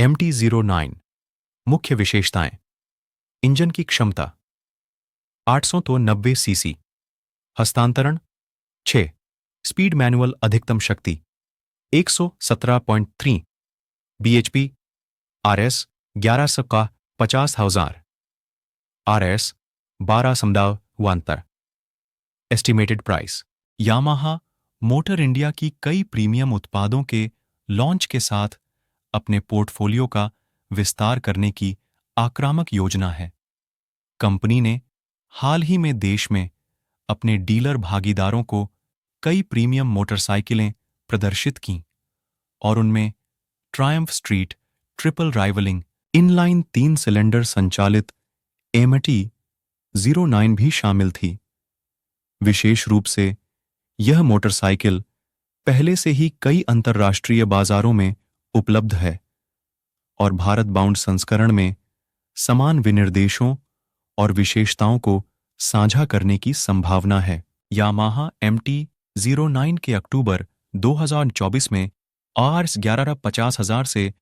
MT-09 मुख्य विशेषताएं। Engine की क्षमता 890 सीसी, हस्तांतरण 6, स्पीड मैनुअल अधिकतम शक्ति 117.3 bhp, RS 1100 का 50,000, RS 12 estimated price. Yamaha motor India की कई प्रीमियम उत्पादों के लॉन्च के साथ अपने पोर्टफोलियो का विस्तार करने की आक्रामक योजना है। कंपनी ने हाल ही में देश में अपने डीलर भागीदारों को कई प्रीमियम मोटरसाइकिलें प्रदर्शित कीं और उनमें Triumph Street Triple rivalling inline 3 cylinder संचालित MT-09 भी शामिल थी। विशेष रूप से यह मोटरसाइकिल पहले से ही कई अंतर्राष्ट्रीय बाजारों में उपलब्ध है और भारत बाउंड संस्करण में समान विनिर्देशों और विशेषताओं को साझा करने की संभावना है। यामाहा MT-09 के अक्टूबर 2024 में RS 11,50,000 से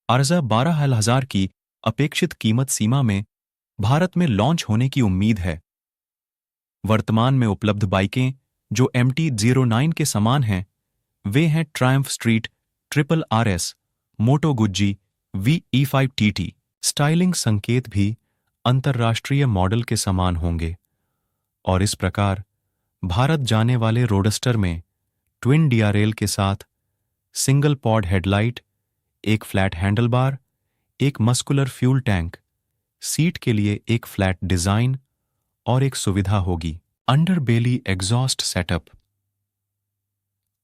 RS 12,000 की अपेक्षित कीमत सीमा में भारत में लॉन्च होने की उम्मीद है। वर्तमान में उपलब्ध बाइकें जो MT-09 के समान हैं, वे हैं ट्रायम्फ स्ट्रीट ट्रिपल RS, मोटो गुज्जी VE5 TT। स्टाइलिंग संकेत भी अंतर्राष्ट्रीय मॉडल के समान होंगे और इस प्रकार भारत जाने वाले रोडस्टर में ट्विन DRL के साथ सिंगल पॉड हेडलाइट, एक फ्लैट हैंडलबार, एक मस्कुलर फ्यूल टैंक, सीट के लिए एक फ्लैट डिजाइन और एक सुविधा होगी अंडरबेली एग्जॉस्ट सेटअप।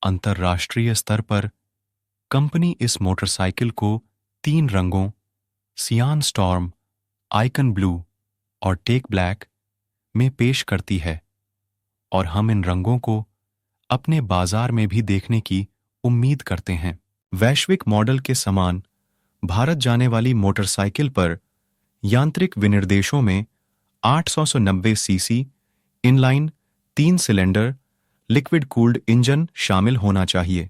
अंतर्राष्ट्रीय स्तर पर कंपनी इस मोटरसाइकिल को 3 रंगों सियान स्टॉर्म, आइकन ब्लू और टेक ब्लैक में पेश करती है और हम इन रंगों को अपने बाजार में भी देखने की उम्मीद करते हैं। वैश्विक मॉडल के समान भारत जाने वाली मोटरसाइकिल पर यांत्रिक विनिर्देशों में 890 CC inline 3 cylinder liquid cooled engine शामिल होना चाहिए।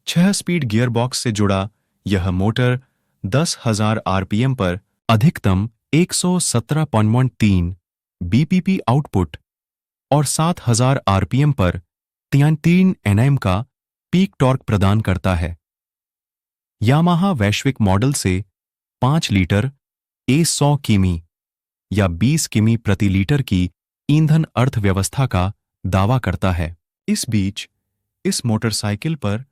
6 स्पीड गियरबॉक्स से जुड़ा यह मोटर 10,000 RPM पर अधिकतम 117.3 bpp आउटपुट और 7,000 RPM पर 3 Nm का पीक टॉर्क प्रदान करता है। यामाहा वैश्विक मॉडल से 5 लीटर A100 किमी या 20 किमी प्रति लीटर की ईंधन अर्थव्यवस्था का दावा करता है। इस बीच इस मोटरसाइकिल पर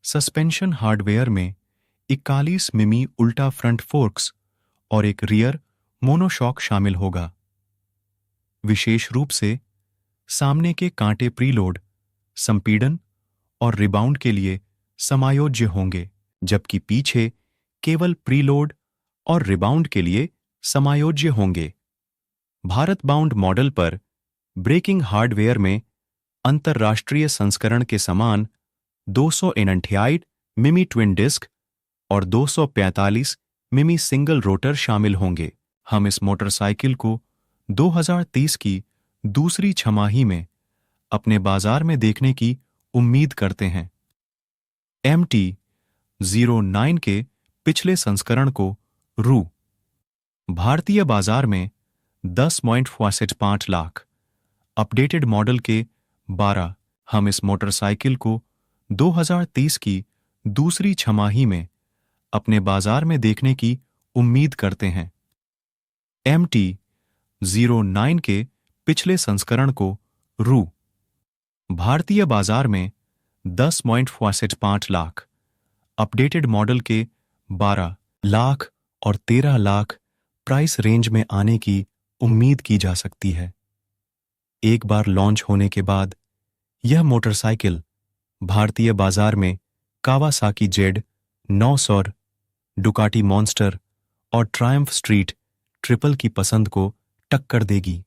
सस्पेंशन हार्डवेयर में 41 मिमी उल्टा फ्रंट फोर्क्स और एक रियर मोनोशॉक शामिल होगा। विशेष रूप से सामने के कांटे प्रीलोड, संपीड़न और रिबाउंड के लिए समायोज्य होंगे, जबकि पीछे केवल प्रीलोड और रिबाउंड के लिए समायोज्य होंगे। भारत बाउंड मॉडल पर ब्रेकिंग हार्डवेयर में अंतर्राष्ट्रीय संस्करण के समान 298 मिमी ट्विन डिस्क और 245 मिमी सिंगल रोटर शामिल होंगे। हम इस मोटरसाइकिल को 2030 की दूसरी छमाही में अपने बाजार में देखने की उम्मीद करते हैं। MT-09 के पिछले संस्करण को भारतीय बाजार में 10.5 लाख, अपडेटेड मॉडल के 12। हम इस मोटरसाइकिल को 2030 की दूसरी छमाही में अपने बाजार में देखने की उम्मीद करते हैं। MT-09 के पिछले संस्करण को भारतीय बाजार में 10.5 लाख, अपडेटेड मॉडल के 12 लाख और 13 लाख प्राइस रेंज में आने की उम्मीद की जा सकती है। एक बार लॉन्च होने के बाद यह मोटरसाइकिल भारतीय बाजार में कावासाकी Z900, डुकाटी मॉन्स्टर और ट्रायम्फ स्ट्रीट ट्रिपल की पसंद को टक्कर देगी।